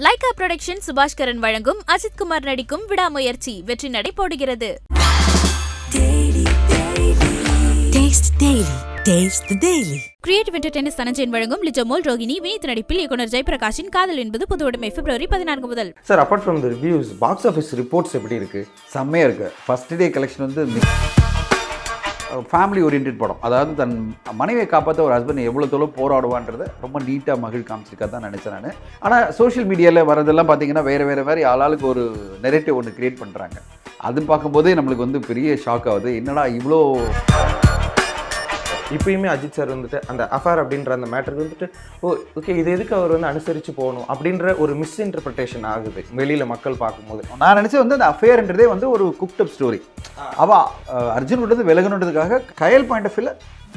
Lyca production Subaskaran வழங்கும் அஜித் குமார் நடிக்கும் விடாமுயற்சி வெற்றி நடை போடுகிறது. கிரியேட்டிவ் என்டர்டெயின்மெண்ட் தனஞ்சயன் வழங்கும் லிஜோமோல் ரோகிணி வினீத் நடிப்பில் இயக்குனர் ஜெயபிரகாஷின் காதல் என்பது புது உடைமை பிப்ரவரி 14 முதல். Sir, apart from the reviews, box office reports எப்படி இருக்கு? செம்மையாக இருக்குது. ஃபர்ஸ்ட் டே கலெக்ஷன் வந்து ஃபேமிலி ஓரியன்ட் படம். அதாவது தன் மனைவியை காப்பாற்ற ஒரு ஹஸ்பண்ட் எவ்வளோ தோளோ போராடுவான்றதை ரொம்ப நீட்டாக மகிழ் காமிச்சிருக்கா தான் நினச்சேன் நான். ஆனால் சோஷியல் மீடியாவில் வரதெல்லாம் பார்த்தீங்கன்னா வேறு மாதிரி ஆளாளுக்கு ஒரு நெரேட்டிவ் ஒன்று க்ரியேட் பண்ணுறாங்க. அது பார்க்கும்போதே நம்மளுக்கு வந்து பெரிய ஷாக் ஆகுது. என்னடா இவ்வளோ இப்பயுமே அஜித் சார் வந்துட்டு அந்த அஃபேர் அப்படின்ற அந்த மேட்டருக்கு வந்துட்டு ஓகே இது எதுக்கு அவர் வந்து அனுசரித்து போகணும் அப்படின்ற ஒரு மிஸ்இன்டர்பிரிட்டேஷன் ஆகுது வெளியில் மக்கள் பார்க்கும்போது. நான் நினச்சேன் வந்து அந்த அஃபேர்ன்றதே வந்து ஒரு குக்டப் ஸ்டோரி. அவள் அர்ஜுனோடது விலகணுன்றதுக்காக கயல் பாயிண்ட் ஆஃப் வியூவில்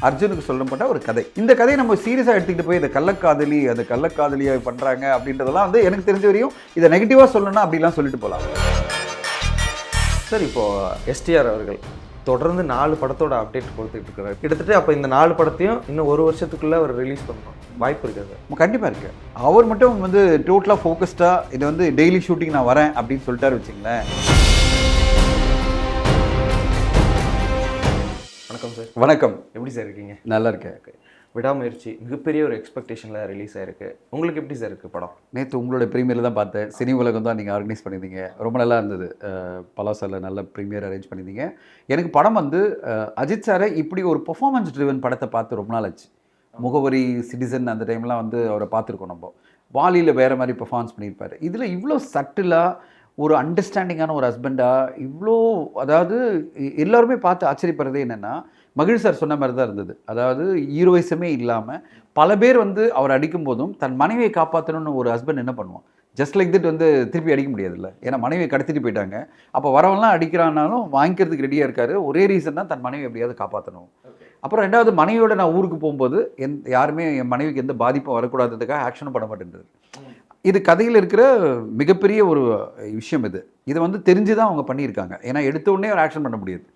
அர்ஜுனுக்கு சொல்லப்பட்ட ஒரு கதை. இந்த கதையை நம்ம சீரியஸாக எடுத்துக்கிட்டு போய் இந்த கள்ளக்காதலியை பண்ணுறாங்க அப்படின்றதெல்லாம் வந்து எனக்கு தெரிஞ்ச வரையும் இதை நெகட்டிவாக சொல்லணும்னா அப்படிலாம் சொல்லிட்டு போகலாம். சார், இப்போது எஸ்டிஆர் அவர்கள் தொடர்ந்து 4 படத்தோட அப்டேட் கொடுத்துட்டு இருக்கிறார். கிட்டத்தட்ட அப்போ இந்த 4 படத்தையும் இன்னும் 1 வருஷத்துக்குள்ளே அவர் ரிலீஸ் பண்ணணும் வாய்ப்பு இருக்காது? கண்டிப்பாக இருக்குது. அவர் மட்டும் வந்து டோட்டலாக ஃபோக்கஸ்டாக இதை வந்து டெய்லி ஷூட்டிங் நான் வரேன் அப்படின்னு சொல்லிட்டாரு வச்சுங்களேன். வணக்கம் சார். வணக்கம். எப்படி சார் இருக்கீங்க? நல்லா இருக்கேன். விடாமுயற்சி மிகப்பெரிய ஒரு எக்ஸ்பெக்டேஷனில் ரிலீஸ் ஆயிருக்கு. உங்களுக்கு எப்படி சார் இருக்குது படம்? நேற்று உங்களோட ப்ரீமியரில் தான் பார்த்தேன். சினி உலகம் தான் நீங்கள் ஆர்கனைஸ் பண்ணியிருந்தீங்க. ரொம்ப நல்லா இருந்தது. பலாசாரில் நல்ல ப்ரீமியர் அரேஞ்ச் பண்ணியிருந்தீங்க. எனக்கு படம் வந்து அஜித் சாரை இப்படி ஒரு பெர்ஃபார்மன்ஸ் ட்ரிவன் படத்தை பார்த்து ரொம்ப நாள் ஆச்சு. முகவரி, சிட்டிசன் அந்த டைம்லாம் வந்து அவரை பார்த்துருக்கோம். நம்ம வாலியில் வேறு மாதிரி பெர்ஃபார்மன்ஸ் பண்ணியிருப்பார். இதில் இவ்வளோ சட்டிலாக ஒரு அண்டர்ஸ்டாண்டிங்கான ஒரு ஹஸ்பண்டாக இவ்வளோ, அதாவது எல்லாருமே பார்த்து ஆச்சரியப்படுறதே என்னென்னா மகிழ் சார் சொன்ன மாதிரி தான் இருந்தது. அதாவது ஹீரோயிசமே இல்லாமல் பல பேர் வந்து அவர் அடிக்கும் போதும் தன் மனைவியை காப்பாற்றணும்னு ஒரு ஹஸ்பண்ட் என்ன பண்ணுவான்? ஜஸ்ட் லைக் திட் வந்து திருப்பி அடிக்க முடியாதுல்ல. ஏன்னா மனைவியை கடத்திட்டு போயிட்டாங்க. அப்போ வரவெல்லாம் அடிக்கிறான்னாலும் வாங்கிக்கிறதுக்கு ரெடியாக இருக்காரு. ஒரே ரீசன் தான், தன் மனைவி எப்படியாவது காப்பாற்றணும். அப்புறம் ரெண்டாவது, மனைவியோட நான் ஊருக்கு போகும்போது யாருமே என் மனைவிக்கு எந்த பாதிப்பும் வரக்கூடாததுக்காக ஆக்ஷனும் பண்ண மாட்டேன்றது. இது கதையில் இருக்கிற மிகப்பெரிய ஒரு விஷயம். இதை வந்து தெரிஞ்சு தான் அவங்க பண்ணியிருக்காங்க. ஏன்னா எடுத்த உடனே ஒரு ஆக்ஷன் பண்ண முடியாது.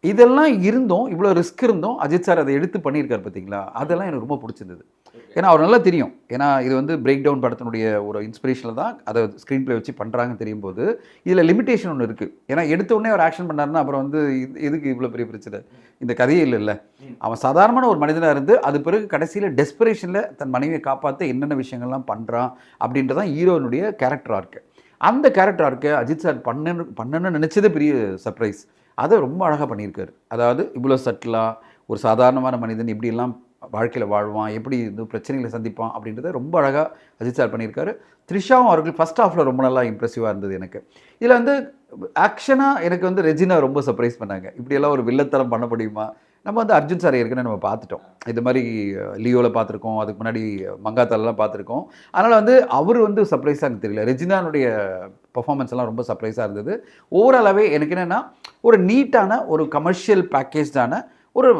இதெல்லாம் இருந்தும், இவ்வளோ ரிஸ்க் இருந்தும் அஜித் சார் அதை எடுத்து பண்ணியிருக்காரு பார்த்தீங்களா? அதெல்லாம் எனக்கு ரொம்ப பிடிச்சிருந்தது. ஏன்னா அவர் நல்லா தெரியும். ஏன்னா இது வந்து பிரேக் டவுன் படத்தினுடைய ஒரு இன்ஸ்பிரேஷனில் தான் அதை ஸ்க்ரீன் பிளே வச்சு பண்ணுறாங்கன்னு தெரியும் போது இதில் லிமிட்டேஷன் ஒன்று இருக்குது. ஏன்னா எடுத்த உடனே ஒரு ஆக்ஷன் பண்ணாருன்னா அப்புறம் வந்து எதுக்கு இவ்வளோ பெரிய பிரச்சனை? இந்த கதையே இல்லைல்ல. அவன் சாதாரணமான ஒரு மனிதனாக இருந்து அது பிறகு கடைசியில் டெஸ்பரேஷனில் தன் மனைவியை காப்பாற்ற என்னென்ன விஷயங்கள்லாம் பண்ணுறான் அப்படின்றதான் ஹீரோனுடைய கேரக்டர் ஆர்க்கு. அந்த கேரக்டர் ஆர்க்கு அஜித் சார் பண்ணணும்னு நினச்சதே பெரிய சர்ப்ரைஸ். அதை ரொம்ப அழகாக பண்ணியிருக்காரு. அதாவது இவ்வளோ சட்டிலாக ஒரு சாதாரணமான மனிதன் எப்படியெல்லாம் வாழ்க்கையில் வாழ்வான், எப்படி இந்த பிரச்சனைகளை சந்திப்பான் அப்படின்றத ரொம்ப அழகாக அஜித் சார் பண்ணியிருக்காரு. த்ரிஷாவும் அவர்கள் ஃபஸ்ட் ஹாஃபில் ரொம்ப நல்லா இம்ப்ரெசிவாக இருந்தது எனக்கு. இதில் வந்து ஆக்ஷனாக எனக்கு வந்து ரெஜினா ரொம்ப சர்ப்ரைஸ் பண்ணாங்க. இப்படியெல்லாம் ஒரு வில்லத்தனம் பண்ண முடியுமா? நம்ம வந்து அர்ஜுன் சார் ஏற்கனவே நம்ம பார்த்துட்டோம். இது மாதிரி லியோவில் பார்த்துருக்கோம், அதுக்கு முன்னாடி மங்காத்தாலெலாம் பார்த்துருக்கோம். அதனால் வந்து அவர் வந்து சர்ப்ரைஸாக எனக்கு தெரியல. ரெஜினானுடைய பர்ஃபார்மன்ஸ் எல்லாம் ரொம்ப சர்ப்ரைஸாக இருந்தது. ஓவராலாகவே எனக்கு என்னென்னா ஒரு நீட்டான ஒரு கமர்ஷியல் பேக்கேஜான ஒரு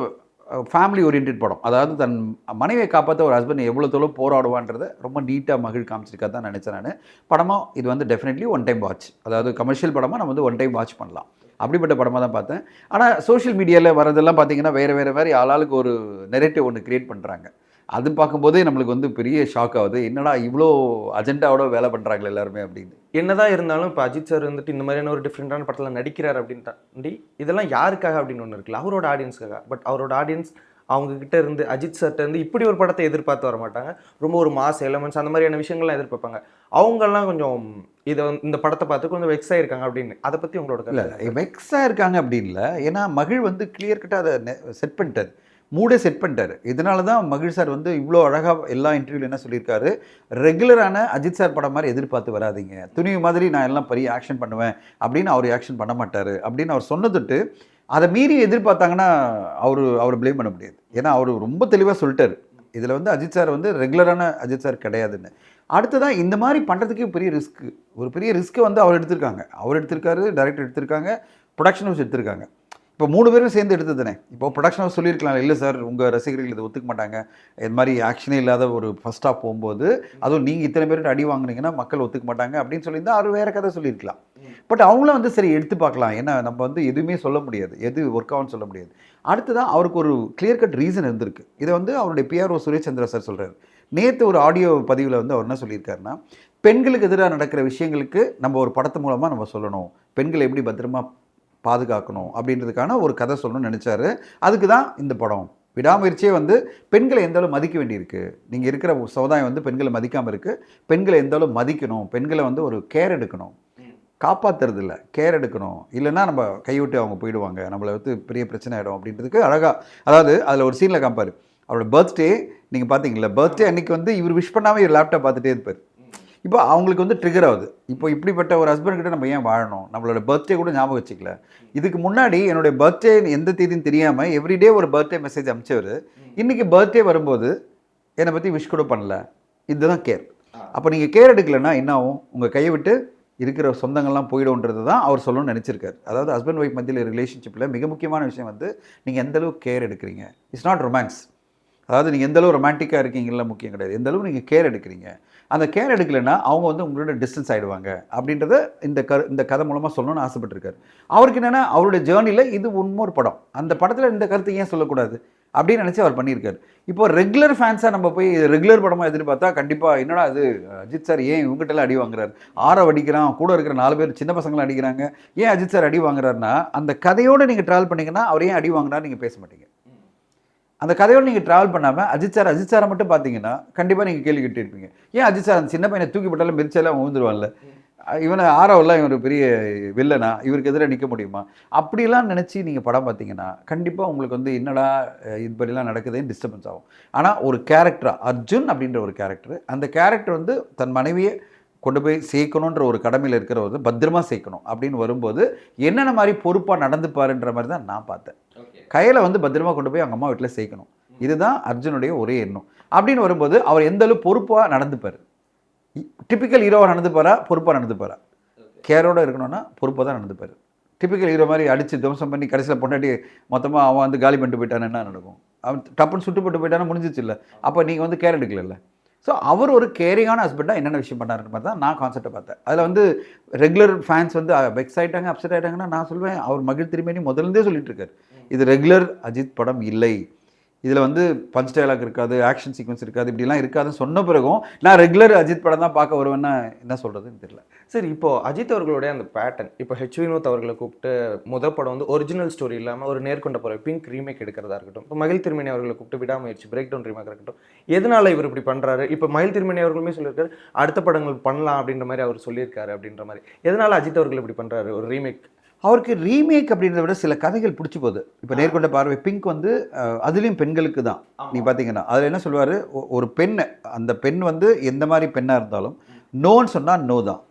ஃபேமிலி ஓரியன்ட் படம். அதாவது தன் மனைவியை காப்பாற்ற ஒரு ஹஸ்பண்ட் எவ்வளோ தோளோ போராடுவான்றதை ரொம்ப நீட்டாக மகிழ் காமிச்சிருக்கா தான் நினச்சேன் நான். படமாக இது வந்து டெஃபினெட்லி ஒன் டைம் வாட்ச். அதாவது கமர்ஷியல் படமாக நம்ம வந்து ஒன் டைம் வாட்ச் பண்ணலாம். அப்படிப்பட்ட படமாக தான் பார்த்தேன். ஆனால் சோஷியல் மீடியாவில் வரதெல்லாம் பார்த்தீங்கன்னா வேறு மாதிரி ஆளாளுக்கு ஒரு நெரேட்டிவ் ஒன்று க்ரியேட் பண்ணுறாங்க. அது பார்க்கும்போதே நம்மளுக்கு வந்து பெரிய ஷாக் ஆகுது. என்னடா இவ்வளோ அஜெண்டாவோட வேலை பண்ணுறாங்களே எல்லாருமே அப்படின்னு. என்னதான் இருந்தாலும் இப்போ அஜித் சார் வந்துட்டு இந்த மாதிரியான ஒரு டிஃப்ரெண்ட்டான படத்தில் நடிக்கிறார் அப்படின்ட்டு இதெல்லாம் யாருக்காக அப்படின்னு ஒன்று இருக்குல்ல, அவரோட ஆடியன்ஸுக்காக. பட் அவரோட ஆடியன்ஸ் அவங்கக்கிட்ட இருந்து அஜித் சார்ட்ட இருந்து இப்படி ஒரு படத்தை எதிர்பார்த்து வர மாட்டாங்க. ரொம்ப ஒரு மாஸ் எலமெண்ட்ஸ் அந்த மாதிரியான விஷயங்கள்லாம் எதிர்பார்ப்பாங்க. அவங்கெல்லாம் கொஞ்சம் இந்த படத்தை பார்த்து கொஞ்சம் வெக்ஸ் ஆகிருக்காங்க அப்படின்னு. அதை பற்றி உங்களோட இல்லை, வெக்ஸ் ஆகிருக்காங்க அப்படின்னு இல்லை. ஏன்னா மகிழ் வந்து கிளியர் கட்டாக அதை செட் பண்ணிட்டார், மூடே செட் பண்ணிட்டார். இதனால தான் மகிழ் சார் வந்து இவ்வளோ அழகாக எல்லா இன்டர்வியூவில் என்ன சொல்லியிருக்காரு, ரெகுலரான அஜித் சார் படம் மாதிரி எதிர்பார்த்து வராதிங்க, துணிவு மாதிரி நான் எல்லாம் பெரிய ஆக்ஷன் பண்ணுவேன் அப்படின்னு அவர் ஆக்ஷன் பண்ண மாட்டார் அப்படின்னு அவர் சொன்னதுட்டு அதை மீறி எதிர்பார்த்தாங்கன்னா அவர் ப்ளேம் பண்ண முடியாது. ஏன்னா அவர் ரொம்ப தெளிவாக சொல்லிட்டார், இதில் வந்து அஜித் சார் வந்து ரெகுலரான அஜித் சார் கிடையாதுன்னு. அடுத்ததான் இந்த மாதிரி பண்ணுறதுக்கே ஒரு பெரிய ரிஸ்க்கு வந்து அவர் எடுத்திருக்காரு, டைரக்டர் எடுத்திருக்காங்க, ப்ரொடக்ஷன் ஹவுஸ் எடுத்திருக்காங்க. இப்போ 3 பேரும் சேர்ந்து எடுத்தது தானே. இப்போ ப்ரொடக்ஷன் ஹவுஸ் சொல்லியிருக்கலாம், இல்லை சார் உங்கள் ரசிகர்கள் இதை ஒத்துக்க மாட்டாங்க, இது மாதிரி ஆக்ஷனே இல்லாத ஒரு ஃபர்ஸ்ட் ஹாஃப் போகும்போது அதுவும் நீங்கள் இத்தனை பேர்கிட்ட அடி வாங்கினீங்கன்னா மக்கள் ஒத்துக்க மாட்டாங்க அப்படின்னு சொல்லியிருந்தால் அவர் வேறு கதை சொல்லியிருக்கலாம். பட் அவங்களும் வந்து சரி எடுத்து பார்க்கலாம், ஏன்னா நம்ம வந்து எதுவுமே சொல்ல முடியாது, எது ஒர்க் ஆகும்னு சொல்ல முடியாது. அடுத்ததான் அவருக்கு ஒரு கிளியர் கட் ரீசன் இருந்திருக்கு. இதை வந்து அவருடைய பிஆர்ஓ சுரேஷ் சந்திரா சார் சொல்கிறார். நேற்று ஒரு ஆடியோ பதிவில் வந்து அவர் என்ன சொல்லியிருக்காருன்னா, பெண்களுக்கு எதிராக நடக்கிற விஷயங்களுக்கு நம்ம ஒரு படத்து மூலமாக நம்ம சொல்லணும், பெண்களை எப்படி பத்திரமா பாதுகாக்கணும் அப்படின்றதுக்கான ஒரு கதை சொல்லணும்னு நினச்சாரு. அதுக்கு தான் இந்த படம். விடாமுயற்சியே வந்து பெண்களை எந்த அளவு மதிக்க வேண்டியிருக்கு, நீங்கள் இருக்கிற சமுதாயம் வந்து பெண்களை மதிக்காமல் இருக்குது, பெண்களை எந்த அளவு மதிக்கணும், பெண்களை வந்து ஒரு கேர் எடுக்கணும், காப்பாற்றுறது இல்லை கேர் எடுக்கணும், இல்லைன்னா நம்ம கைவிட்டு அவங்க போயிடுவாங்க, நம்மளை வந்து பெரிய பிரச்சனை ஆகிடும் அப்படின்றதுக்கு அழகாக. அதாவது அதில் ஒரு சீனில் காப்பார், அவரோட பர்த்டே நீங்கள் பார்த்தீங்களா, பர்த்டே அன்றைக்கி வந்து இவர் விஷ் பண்ணாமல் இவர் லேப்டாப் பார்த்துட்டே இருப்பார். இப்போ அவங்களுக்கு வந்து ட்ரிகர் ஆகுது, இப்போ இப்படிப்பட்ட ஒரு ஹஸ்பண்ட் கிட்ட நம்ம ஏன் வாழணும், நம்மளோட பர்த்டே கூட ஞாபகம் வச்சுக்கல. இதுக்கு முன்னாடி என்னுடைய பர்த்டே எந்த தேதின்னு தெரியாமல் எவ்ரிடே ஒரு பர்த்டே மெசேஜ் அனுப்பிச்சவர், இன்றைக்கி பர்த்டே வரும்போது என்னை பற்றி விஷ் கூட பண்ணல. இதுதான் கேர். அப்போ நீங்கள் கேர் எடுக்கலைன்னா என்ன ஆகும், உங்கள் கையை விட்டு இருக்கிற சொந்தங்கள்லாம் போயிடும்ன்றது தான் அவர் சொல்லணும்னு நினச்சிருக்காரு. அதாவது ஹஸ்பண்ட் ஒய்ஃப் மத்தியில் ரிலேஷன்ஷிப்பில் மிக முக்கியமான விஷயம் வந்து நீங்கள் எந்தளவு கேர் எடுக்கிறீங்க. It's not romance. அதாவது நீங்கள் எந்தளவு ரொமான்டிக்காக இருக்கீங்களா முக்கியம் கிடையாது, எந்தளவு நீங்கள் கேர் எடுக்கிறீங்க. அந்த கேர் எடுக்கலைன்னா அவங்க வந்து உங்களோட டிஸ்டன்ஸ் ஆகிடுவாங்க அப்படின்றத இந்த கதை மூலமாக சொல்லணும்னு ஆசைப்பட்டிருக்காரு. அவருக்கு என்னென்னா அவருடைய ஜேர்னியில் இது இன்னொரு படம், அந்த படத்தில் இந்த கருத்தை ஏன் சொல்லக்கூடாது அப்படின்னு நினச்சி அவர் பண்ணியிருக்காரு. இப்போ ரெகுலர் ஃபேன்ஸாக நம்ம போய் ரெகுலர் படமாக எதிர்பார்த்தா கண்டிப்பாக என்னடா அது அஜித் சார் ஏன் இவங்ககிட்டலாம் அடி வாங்குறாரு, ஆரோ அடிக்கிறான், கூட இருக்கிற 4 பேர் சின்ன பசங்களாம் அடிக்கிறாங்க, ஏன் அஜித் சார் அடி வாங்குறாருன்னா அந்த கதையோடு நீங்கள் ட்ராவல் பண்ணிங்கன்னா அவர் ஏன் அடி வாங்குறாரு நீங்கள் பேச மாட்டீங்க. அந்த கதையோடு நீங்கள் ட்ராவல் பண்ணாமல் அஜித் சாரை மட்டும் பார்த்தீங்கன்னா கண்டிப்பாக நீங்கள் கேள்வி கேட்டு இருப்பீங்க, ஏன் அஜித் சார் அந்த சின்ன பையனை தூக்கி போட்டாலும் மிதிச்சாலும் அவன் விழுந்துருவான்ல, இவனை ஆரோவெல்லாம் இவன் ஒரு பெரிய வில்லனா, இவருக்கு எதிராக நிற்க முடியுமா, அப்படிலாம் நினச்சி நீங்கள் படம் பார்த்தீங்கன்னா கண்டிப்பாக உங்களுக்கு வந்து என்னடா இது மாதிரிலாம் நடக்குதுன்னு டிஸ்டர்பன்ஸ் ஆகும். ஆனால் ஒரு கேரக்டராக அர்ஜுன் அப்படின்ற ஒரு கேரக்டர், அந்த கேரக்டர் வந்து தன் மனைவியை கொண்டு போய் சேர்க்கணுன்ற ஒரு கடமையில் இருக்கிறவர் பத்திரமா சேர்க்கணும் அப்படின்னு வரும்போது என்னென்ன மாதிரி பொறுப்பாக நடந்துப்பாருன்ற மாதிரி தான் நான் பார்த்தேன். கையில் வந்து பத்திரமா கொண்டு போய் அவங்க அம்மா வீட்டில் சேர்க்கணும், இதுதான் அர்ஜுனுடைய ஒரே எண்ணம். அப்படின்னு வரும்போது அவர் எந்த அளவு பொறுப்பாக நடந்துப்பார், டிப்பிக்கல் ஹீரோவாக நடந்துப்பாரா பொறுப்பாக நடந்துப்பாரா, கேரோடு இருக்கணும்னா பொறுப்பாக தான் நடந்துப்பார். டிப்பிக்கல் ஹீரோ மாதிரி அடித்து துவம்சம் பண்ணி கடைசியில் பொண்டாட்டி மொத்தமாக அவன் வந்து காலி பண்ணிட்டு போயிட்டான்னு என்ன நடக்கும், அவன் டப்புன்னு சுட்டு போட்டு போயிட்டானா முடிஞ்சிச்சு இல்லை, அப்போ நீங்கள் வந்து கேர் எடுக்கல. ஸோ அவர் ஒரு கேரிங்கான ஹஸ்பண்டாக என்னென்ன விஷயம் பண்ணாருன்ற மாதிரி தான் நான் கான்செப்டை பார்த்தேன். அதில் வந்து ரெகுலர் ஃபேன்ஸ் வந்து வெக்ஸ் ஆகிட்டாங்க, அப்செட் ஆகிட்டாங்கன்னா நான் சொல்வேன் அவர் மகிழ் திருமேனி முதல்லேருந்தே சொல்லிட்டு இருக்காரு, இது ரெகுலர் அஜித் படம் இல்லை, இதில் வந்து பஞ்ச் டயலாக் இருக்காது, ஆக்ஷன் சீக்வன்ஸ் இருக்காது, இப்படிலாம் இருக்காதுன்னு சொன்ன பிறகும் நான் ரெகுலர் அஜித் படம் தான் பார்க்க வருவேன்னா என்ன சொல்கிறதுன்னு தெரியல. சரி, இப்போது அஜித் அவர்களுடைய அந்த பேட்டர்ன், இப்போ ஹெச் வினோத் அவர்களை கூப்பிட்டு முதல் படம் வந்து ஒரிஜினல் ஸ்டோரி இல்லாமல் ஒரு நேர்கொண்ட போகிற பிங்க் ரீமேக் எடுக்கிறதா இருக்கட்டும், இப்போ மகிழ் திருமேனி அவர்களை கூப்பிட்டு விடாமுயற்சி பிரேக் டவுன் ரீமேக் இருக்கட்டும், எதனால இவர் இப்படி பண்ணுறாரு, இப்போ மகிழ் திருமேனி அவர்களுமே சொல்லியிருக்காரு அடுத்த படங்கள் பண்ணலாம் அப்படின்ற மாதிரி அவர் சொல்லியிருக்காரு. அப்படின்ற மாதிரி எதனால அஜித் அவர்கள் இப்படி பண்ணுறாரு ஒரு ரீமேக்? அவருக்கு ரீமேக் அப்படின்றத விட சில கதைகள் பிடிச்சி போகுது. இப்போ நேர்கொண்ட பார்வை பிங்க் வந்து அதுலேயும் பெண்களுக்கு தான். நீ பார்த்தீங்கன்னா அதில் என்ன சொல்லுவார், ஒரு பெண், அந்த பெண் வந்து எந்த மாதிரி பெண்ணாக இருந்தாலும் நோன்னு சொன்னால் நோ தான்.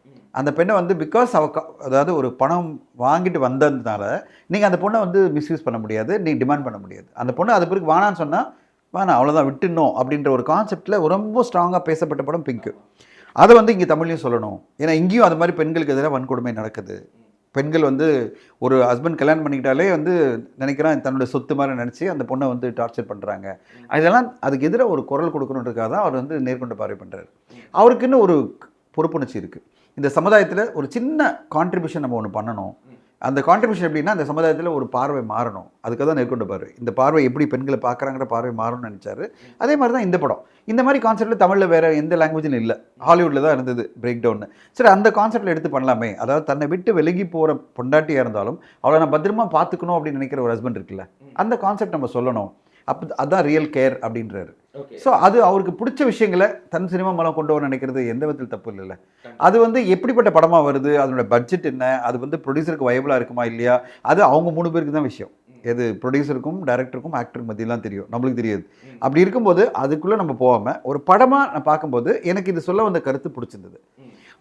அந்த பெண்ணை வந்து பிகாஸ் அதாவது ஒரு பணம் வாங்கிட்டு வந்ததுனால நீங்கள் அந்த பொண்ணை வந்து மிஸ்யூஸ் பண்ண முடியாது, நீங்கள் டிமாண்ட் பண்ண முடியாது. அந்த பொண்ணு அது பிறகு வேணான்னு சொன்னால் வேணாம் அவ்வளோதான் விட்டுணும் அப்படின்ற ஒரு கான்செப்டில் ரொம்ப ஸ்ட்ராங்காக பேசப்பட்ட படம் பிங்க்கு. அதை வந்து இங்கே தமிழ்லையும் சொல்லணும், ஏன்னா இங்கேயும் அது மாதிரி பெண்களுக்கு எதிராக வன்கொடுமை நடக்குது. பெண்கள் வந்து ஒரு ஹஸ்பண்ட் கல்யாணம் பண்ணிக்கிட்டாலே வந்து நினைக்கிறான் தன்னோட சொத்து மாதிரி நினச்சி அந்த பொண்ணை வந்து டார்ச்சர் பண்ணுறாங்க. அதெல்லாம் அதுக்கு எதிராக ஒரு குரல் கொடுக்கணுன்றதுக்காக தான் அவர் வந்து நேர்கொண்ட பார்வை பண்ணுறாரு. அவருக்குன்னு ஒரு பொறுப்புணர்ச்சி இருக்குது. இந்த சமுதாயத்தில் ஒரு சின்ன கான்ட்ரிபியூஷன் நம்ம ஒன்று பண்ணணும். அந்த கான்ட்ரிபியூஷன் எப்படின்னா அந்த சமுதாயத்தில் ஒரு பார்வை மாறணும், அதுக்காக தான் நேர்கொண்ட பார்வை. இந்த பார்வை எப்படி பெண்களை பார்க்குறாங்கிற பார்வை மாறணும்னு நினச்சாரு. அதே மாதிரி தான் இந்த படம். இந்த மாதிரி கான்செப்டில் தமிழில் வேறு எந்த லாங்குவேஜும் இல்லை, ஹாலிவுட்டில் தான் இருந்தது பிரேக் டவுன்னு. சரி, அந்த கான்செப்டில் எடுத்து பண்ணலாமே. அதாவது தன்னை விட்டு விலகி போகிற பொண்டாட்டியாக இருந்தாலும் அவளை நான் பத்திரமா பார்த்துக்கணும் அப்படின்னு நினைக்கிற ஒரு ஹஸ்பண்ட் இருக்குல்ல, அந்த கான்செப்ட் நம்ம சொல்லணும். அப்போ அதுதான் ரியல் கேர் அப்படின்றாரு. ஸோ அது அவருக்கு பிடிச்ச விஷயங்களை தன் சினிமா மூலம் கொண்டு வர நினைக்கிறது எந்த விதத்தில் தப்பு இல்லைல்ல. அது வந்து எப்படிப்பட்ட படமாக வருது, அதனோட பட்ஜெட் என்ன, அது வந்து ப்ரொடியூசருக்கு வயபிளாக இருக்குமா இல்லையா, அது அவங்க 3 பேருக்கு தான் விஷயம். எது ப்ரொடியூசருக்கும் டைரக்டருக்கும் ஆக்டருக்கு மத்தியெல்லாம் தெரியும், நம்மளுக்கு தெரியாது. அப்படி இருக்கும்போது அதுக்குள்ளே நம்ம போகாமல் ஒரு படமாக நான் பார்க்கும்போது எனக்கு இது சொல்ல வந்த கருத்து பிடிச்சிருந்தது.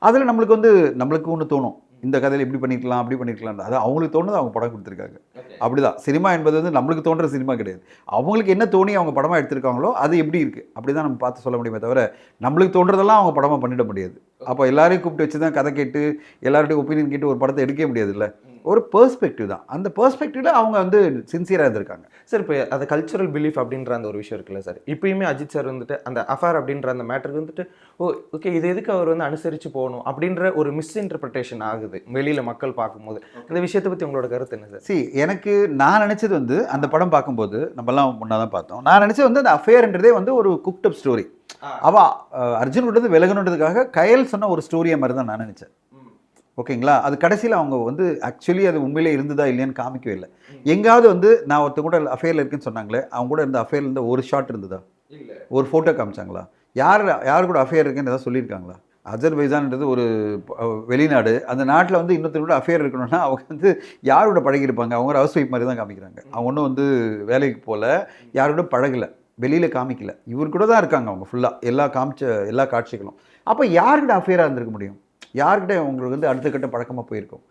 அதில் நம்மளுக்கு ஒன்று தோணும், இந்த கதையில் இப்படி பண்ணிக்கலாம் அப்படி பண்ணிக்கலாம், அது அவங்களுக்கு தோணுது அவங்க படம் கொடுத்துருக்காங்க. அப்படிதான் சினிமா என்பது வந்து நம்மளுக்கு தோன்ற சினிமா கிடையாது. அவங்களுக்கு என்ன தோணி அவங்க படமாக எடுத்திருக்காங்களோ அது எப்படி இருக்குது அப்படி தான் நம்ம பார்த்து சொல்ல முடியுமே தவிர நம்மளுக்கு தோன்றதெல்லாம் அவங்க படமாக பண்ணிட முடியாது. அப்போ எல்லாரையும் கூப்பிட்டு வச்சு தான் கதை கேட்டு எல்லார்ட்டையும் ஒப்பீனியன் கேட்டு ஒரு படத்தை எடுக்கவே முடியாது இல்லை. ஒரு பெர்ஸ்பெக்டிவ் தான், அந்த பெர்ஸ்பெக்டிவ்ல அவங்க வந்து சின்சியராக இருந்திருக்காங்க. சார், இப்போ அந்த கல்ச்சுரல் பிலீஃப் அப்படின்ற அந்த ஒரு விஷயம் இருக்குல்ல சார், இப்பயுமே அஜித் சார் வந்துட்டு அந்த அஃபேர் அப்படின்ற அந்த மேட்டருக்கு வந்துட்டு ஓகே இது எதுக்கு அவர் வந்து அனுசரித்து போகணும் அப்படின்ற ஒரு மிஸ்இன்டர்பிரிட்டேஷன் ஆகுது வெளியில் மக்கள் பார்க்கும்போது. இந்த விஷயத்தை பற்றி உங்களோட கருத்து என்ன சார்? எனக்கு நான் நினச்சது வந்து அந்த படம் பார்க்கும்போது நம்மலாம் ஒன்றா தான் பார்த்தோம். நான் நினச்சது வந்து அந்த அஃபேர்ன்றதே வந்து ஒரு குக்ட் அப் ஸ்டோரி. அவள் அர்ஜுன் விட்டது விலகணுன்றதுக்காக கயல் சொன்ன ஒரு ஸ்டோரியை மாதிரி தான் நான் நினச்சேன். ஓகேங்களா, அது கடைசியில் அவங்க வந்து ஆக்சுவலி அது உண்மையிலே இருந்ததா இல்லையான்னு காமிக்கவே இல்லை. எங்காவது வந்து நான் ஒருத்த கூட அஃபேரில் இருக்குன்னு சொன்னாங்களே, அவங்க கூட இருந்த அஃபேரில் இருந்த ஒரு ஷாட் இருந்ததா, ஒரு ஃபோட்டோ காமிச்சாங்களா, யார் கூட அஃபேர் இருக்குன்னு ஏதாவது சொல்லியிருக்காங்களா? அஜர்பைஜான்ன்றது ஒரு வெளிநாடு, அந்த நாட்டில் வந்து இன்னொருத்தர் கூட அஃபேர் இருக்கணும்னா அவங்க வந்து யாரோட பழகிருப்பாங்க, அவங்க ஒரு ஹவுஸ் ஒய்ஃப் மாதிரி தான் காமிக்கிறாங்க. அவங்க ஒன்றும் வந்து வேலைக்கு போகல, யாரோட பழகலை, வெளியில் காமிக்கல, இவர் கூட தான் இருக்காங்க அவங்க ஃபுல்லாக எல்லா காட்சிகளும். அப்போ யார்கிட்ட அஃபேராக இருந்திருக்க முடியும்? யார்கிட்ட உங்களுக்கு வந்து அடுத்த கட்ட பழக்கமாக போயிருக்கும்?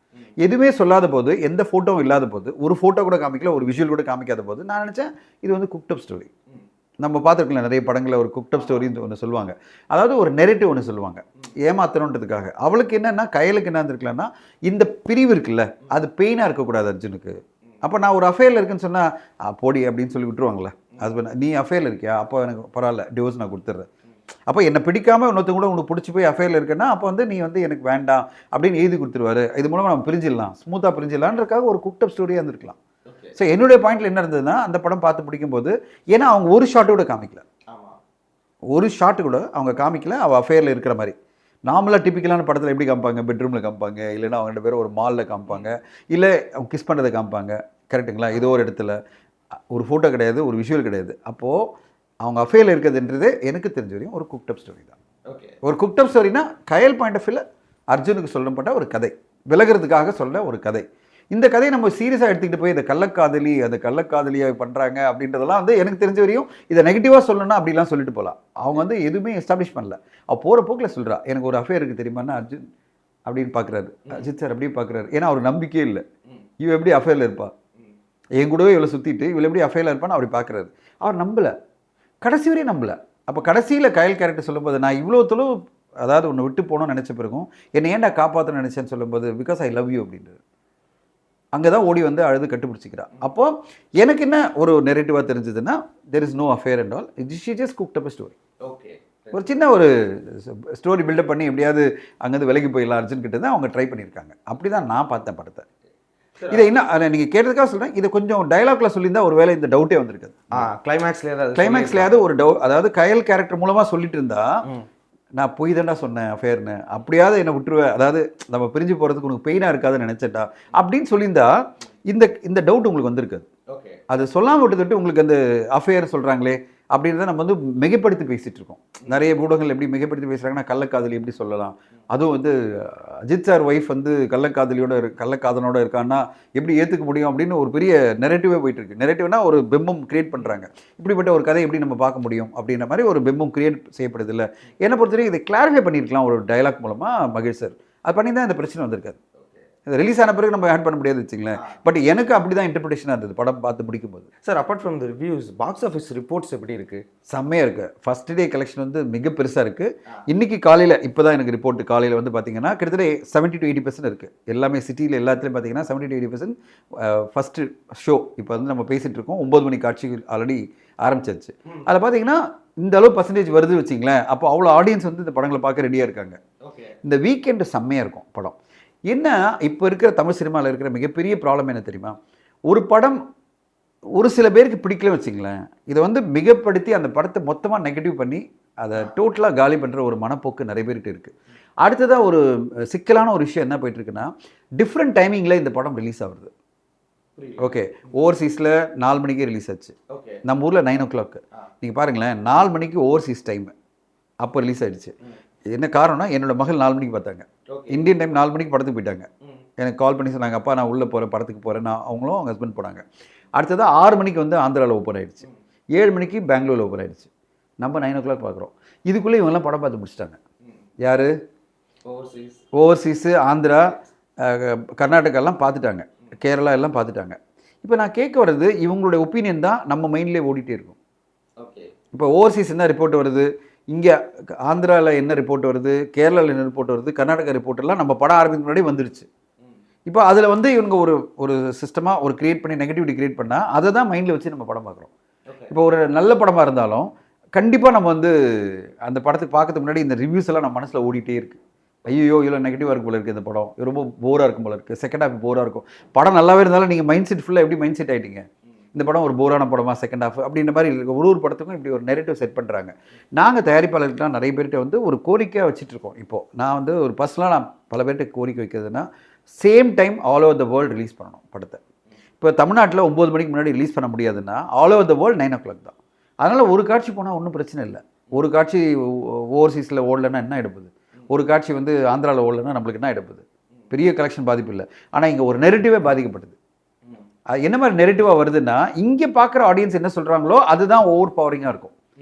எதுவுமே சொல்லாத போது, எந்த ஃபோட்டோவும் இல்லாத போது, ஒரு ஃபோட்டோ கூட காமிக்கல, ஒரு விஷுவல் கூட காமிக்காத போது நான் நினச்சேன் இது வந்து குக்டப் ஸ்டோரி. நம்ம பார்த்துருக்கலாம் நிறைய படங்களில் ஒரு குக்டப் ஸ்டோரின்னு ஒன்று சொல்லுவாங்க, அதாவது ஒரு நெரேட்டிவ் ஒன்று சொல்லுவாங்க ஏமாத்தணுன்றதுக்காக. அவளுக்கு என்னென்னா கையலுக்கு என்ன இருந்திருக்கலாம்னா, இந்த பிரிவு இருக்குல்ல அது பெயினாக இருக்கக்கூடாது அர்ஜுனுக்கு. அப்போ நான் ஒரு அஃபேரில் இருக்குன்னு சொன்னால் போடி அப்படின்னு சொல்லி விட்டுருவாங்களே ஹஸ்பண்ட், நீ அஃபேரில் இருக்கியா, அப்போ எனக்கு பரவாயில்ல டிவோர்ஸ் நான் கொடுத்துட்றேன். அப்போ என்னை பிடிக்காமல் இன்னொருத்தங்க கூட உனக்கு பிடிச்சி போய் அஃபேரில் இருக்குன்னா அப்போ வந்து நீ வந்து எனக்கு வேண்டாம் அப்படின்னு எழுதி கொடுத்துருவாரு. இது மூலமாக நம்ம பிரிஞ்சிடலாம், ஸ்மூத்தாக பிரிஞ்சிடலான்றதுக்காக ஒரு குக்டப் ஸ்டோரியாக இருந்திருக்கலாம். ஸோ என்னுடைய பாயிண்ட்ல என்ன இருந்ததுன்னா, அந்த படம் பார்த்து பிடிக்கும்போது, ஏன்னா அவங்க ஒரு ஷாட்டு கூட காமிக்கல, ஒரு ஷாட்டு கூட அவங்க காமிக்கல அவள் அஃபேரில் இருக்கிற மாதிரி. நார்மலாக டிப்பிக்கலான படத்தில் எப்படி காமிப்பாங்க, பெட்ரூமில் காமிப்பாங்க, இல்லைன்னா அவங்க 2 பேரும் ஒரு மாலில் காமிப்பாங்க, இல்லை அவங்க கிஸ் பண்ணுறதை காமிப்பாங்க, கரெக்டுங்களா? ஏதோ ஒரு இடத்துல ஒரு ஃபோட்டோ கிடையாது, ஒரு விஷுவல் கிடையாது. அப்போது அவங்க அஃபேரில் இருக்கிறதுன்றது எனக்கு தெரிஞ்ச வரையும் ஒரு குக்டப் ஸ்டோரி தான். ஒரு குக்டப் ஸ்டோரினா கயல் பாயிண்ட் ஆஃப் வியூவில் அர்ஜுனுக்கு சொல்லப்பட்ட ஒரு கதை, விலகிறதுக்காக சொல்ல ஒரு கதை. இந்த கதையை நம்ம சீரியஸாக எடுத்துக்கிட்டு போய் இந்த கள்ளக்காதலியை பண்ணுறாங்க அப்படின்றதெல்லாம் வந்து எனக்கு தெரிஞ்ச வரையும் இதை நெகட்டிவாக சொல்லணும்னா அப்படிலாம் சொல்லிட்டு போகலாம். அவங்க வந்து எதுவுமே எஸ்டாப்ளிஷ் பண்ணல. அவள் போகிற போக்கில் சொல்கிறா எனக்கு ஒரு அஃபேர் இருக்குது தெரியுமான்னா அர்ஜுன் அப்படின்னு பார்க்குறாரு, அஜித் சார் அப்படியே பார்க்குறாரு. ஏன்னா அவர் நம்பிக்கையே இல்லை, இவள் எப்படி அஃபேரில் இருப்பா, என் கூடவே இவ்வளோ சுற்றிட்டு இவள் எப்படி அஃபேரில் இருப்பான்னு அப்படி பார்க்குறாரு. அவர் நம்பலை, கடைசி வரையும் நம்பலை. அப்போ கடைசியில் கயல் கேரக்டர் சொல்லும்போது, நான் இவ்வளோ தொழில் அதாவது ஒன்று விட்டு போகணும்னு நினச்ச பிறகும் என்னை ஏன்டா காப்பாற்றணும்னு நினச்சேன்னு சொல்லும்போது, பிகாஸ் ஐ லவ் யூ அப்படின்றது. அங்கே தான் ஓடி வந்து அழுது கட்டுப்பிடிச்சிக்கிறா. அப்போது எனக்கு என்ன ஒரு நெரேட்டிவாக தெரிஞ்சதுன்னா, there is no affair and all, she just cooked up story. ஒரு சின்ன ஒரு ஸ்டோரி பில்டப் பண்ணி எப்படியாவது அங்கேருந்து விலகி போயிடலாம் அர்ஜுன் கிட்ட தான் அவங்க ட்ரை பண்ணியிருக்காங்க. அப்படி தான் நான் பார்த்தேன் படத்தை. இதை என்ன நீங்கள் கேட்டதுக்காக சொல்கிறேன், இதை கொஞ்சம் டைலாக்ல சொல்லியிருந்தா ஒரு வேளை இந்த டவுட்டே வந்திருக்காது. கிளைமேக்ஸ்லேயாவது ஒரு டவுட், அதாவது கயல் கேரக்டர் மூலமாக சொல்லிட்டு இருந்தா நான் போய் தாண்டா சொன்னேன் அஃபேர்னு, அப்படியாவது என்னை விட்டுருவேன், அதாவது நம்ம பிரிஞ்சு போகிறதுக்கு உனக்கு பெயினாக இருக்காதுன்னு நினச்சட்டா அப்படின்னு சொல்லியிருந்தா இந்த டவுட் உங்களுக்கு வந்திருக்காது. அது சொல்லாமல் விட்டுட்டு உங்களுக்கு அந்த அஃபேர் சொல்கிறாங்களே அப்படின்றத நம்ம வந்து மிகைப்படுத்தி பேசிகிட்டு இருக்கோம். நிறைய ஊடகங்கள் எப்படி மிகைப்படுத்தி பேசுகிறாங்கன்னா, கள்ளக்காதலி எப்படி சொல்லலாம், அதுவும் வந்து அஜித் சார் ஒய்ஃப் வந்து கள்ளக்காதலோட இருக்கான்னா எப்படி ஏற்றுக்க முடியும் அப்படின்னு ஒரு பெரிய நெரேட்டிவே போயிட்டு இருக்கு. நெரேட்டிவ்னா ஒரு பிம்பம் கிரியேட் பண்ணுறாங்க, இப்படிப்பட்ட ஒரு கதை எப்படி நம்ம பார்க்க முடியும் அப்படின்ற மாதிரி ஒரு பிம்பம் கிரியேட் செய்யப்படுது. இல்லை என்னை பொறுத்தவரைக்கும் இதை கிளாரிஃபை பண்ணியிருக்கலாம் ஒரு டைலாக் மூலமாக மகேஷ் சார். அது பண்ணி தான் இந்த பிரச்சனை வந்திருக்காது. ரிலீஸ் ஆன பிறகு நம்ம ஆட் பண்ண முடியாது வச்சுங்களேன். பட் எனக்கு அப்படி தான் இன்டர்பிரேஷனாக இருந்தது படம் பார்த்து பிடிக்கும்போது. Sir, apart from the reviews, box office reports எப்படி இருக்குது? செம்மையாக இருக்குது. ஃபர்ஸ்ட் டே கலெக்ஷன் வந்து மிக பெருசாக இருக்குது. இன்றைக்கி காலையில் இப்போ தான் எனக்கு ரிப்போர்ட் காலையில் வந்து பார்த்தீங்கன்னா கிட்டத்தட்ட 70 to 80% இருக்குது. எல்லாமே சிட்டியில் எல்லாத்துலேயும் பார்த்தீங்கன்னா 70 to 80% ஃபஸ்ட்டு ஷோ இப்போ வந்து நம்ம பேசிகிட்டு இருக்கோம். 9 மணி காட்சிகள் ஆல்ரெடி ஆரம்பிச்சிருச்சு. அதில் பார்த்தீங்கன்னா இந்த அளவு பர்சன்டேஜ் வருது வச்சிங்களேன். அப்போ அவ்வளோ ஆடியன்ஸ் வந்து இந்த படங்களை பார்க்க ரெடியாக இருக்காங்க. இந்த வீக்கெண்டு செம்மையாக இருக்கும் படம். என்ன இப்போ இருக்கிற தமிழ் சினிமாவில் இருக்கிற மிகப்பெரிய ப்ராப்ளம் என்ன தெரியுமா, ஒரு படம் ஒரு சில பேருக்கு பிடிக்கலன்னு வச்சுங்களேன், இதை வந்து மிகப்படுத்தி அந்த படத்தை மொத்தமாக நெகட்டிவ் பண்ணி அதை டோட்டலாக காலி பண்ணுற ஒரு மனப்போக்கு நிறைய பேர்கிட்ட இருக்குது. அடுத்ததாக ஒரு சிக்கலான ஒரு விஷயம் என்ன போயிட்டுருக்குன்னா, டிஃப்ரெண்ட் டைமிங்கில் இந்த படம் ரிலீஸ் ஆகுது. ஓகே, ஓவர்சீஸில் 4 மணிக்கே ரிலீஸ் ஆச்சு, நம்ம ஊரில் 9 o'clock. நீங்கள் பாருங்களேன், 4 மணிக்கு ஓவர்சீஸ் டைமு அப்போ ரிலீஸ் ஆகிடுச்சு. என்ன காரணம்னா, என்னோட மகள் 4 மணிக்கு பார்த்தாங்க, இந்தியன் டைம் 4 மணிக்கு படத்துக்கு போயிட்டாங்க. எனக்கு கால் பண்ணி சொன்னாங்க, அப்பா நான் உள்ளே போகிறேன், படத்துக்கு போகிறேன். அவங்களும் அவங்க ஹஸ்பண்ட் போனாங்க. அடுத்ததாக 6 மணிக்கு வந்து ஆந்திராவில் ஓப்பன் ஆகிடுச்சு, 7 மணிக்கு பெங்களூரில் ஓப்பன் ஆகிடுச்சு. நம்ம 9 o'clock பார்க்குறோம். இதுக்குள்ளே இவங்கெல்லாம் படம் பார்த்து முடிச்சிட்டாங்க. யார்? ஓவர்சீஸு, ஆந்திரா, கர்நாடகாலாம் பார்த்துட்டாங்க, கேரளா எல்லாம் பார்த்துட்டாங்க. இப்போ நான் கேட்க வர்றது, இவங்களுடைய ஒப்பீனியன் தான் நம்ம மைண்ட்லேயே ஓடிட்டே இருக்கும். இப்போ ஓவர்சீஸ் என்ன ரிப்போர்ட் வருது, இங்கே ஆந்திராவில் என்ன ரிப்போர்ட் வருது, கேரளாவில் என்ன ரிப்போர்ட் வருது, கர்நாடகா ரிப்போர்ட்டெல்லாம் நம்ம படம் ஆரம்பிக்க முன்னாடி வந்துருச்சு. இப்போ அதில் வந்து இவங்க ஒரு சிஸ்டமாக ஒரு கிரியேட் பண்ணி நெகட்டிவிட்டி கிரியேட் பண்ணால் அதை தான் மைண்டில் வச்சு நம்ம படம் பார்க்குறோம். இப்போ ஒரு நல்ல படமாக இருந்தாலும் கண்டிப்பாக நம்ம வந்து அந்த படத்துக்கு பார்க்கறதுக்கு முன்னாடி இந்த ரிவ்யூஸ் எல்லாம் நம்ம மனசில் ஓடிட்டே இருக்குது. ஐயோ இவ்வளோ நெகட்டிவாக இருக்கும் போல இருக்குது, இந்த படம் ரொம்ப போராக இருக்கும் போல இருக்குது, செகண்ட் ஹாஃப் போராக இருக்கும். படம் நல்லாவே இருந்தாலும் நீங்கள் மைண்ட் செட் ஃபுல்லாக எப்படி மைண்ட் செட் ஆகிட்டீங்க, இந்த படம் ஒரு போரான படமா செகண்ட் ஹாஃப் அப்படின்ற மாதிரி ஒரு படத்துக்கும் இப்படி ஒரு நெரேட்டிவ் செட் பண்ணுறாங்க. நாங்கள் தயாரிப்பாளர்கள்லாம் நிறைய பேர்கிட்ட வந்து ஒரு கோரிக்கையாக வச்சுட்ருக்கோம். இப்போது நான் வந்து ஒரு பர்சனலாக நான் பல பேர்கிட்ட கோரிக்கை வைக்கிறதுனா same time all over the world release பண்ணணும் படத்தை. இப்போ தமிழ்நாட்டில் 9 மணிக்கு முன்னாடி ரிலீஸ் பண்ண முடியாதுன்னா all over the world 9 o'clock தான். அதனால் ஒரு காட்சி போனால் ஒன்றும் பிரச்சனை இல்லை. ஒரு காட்சி ஓவர்சீஸில் ஓடலைன்னா என்ன எடுப்புது, ஒரு காட்சி வந்து ஆந்திராவில் ஓடலைன்னா நம்மளுக்கு என்ன எடுப்புது, பெரிய கலெக்ஷன் பாதிப்பு இல்லை. ஆனால் இங்கே ஒரு நெரட்டிவே பாதிக்கப்பட்டது. அது என்ன மாதிரி நெரட்டிவாக வருதுன்னா, இங்கே பார்க்குற ஆடியன்ஸ் என்ன சொல்கிறாங்களோ அதுதான் ஓவர் பவரிங்காக இருக்கும்.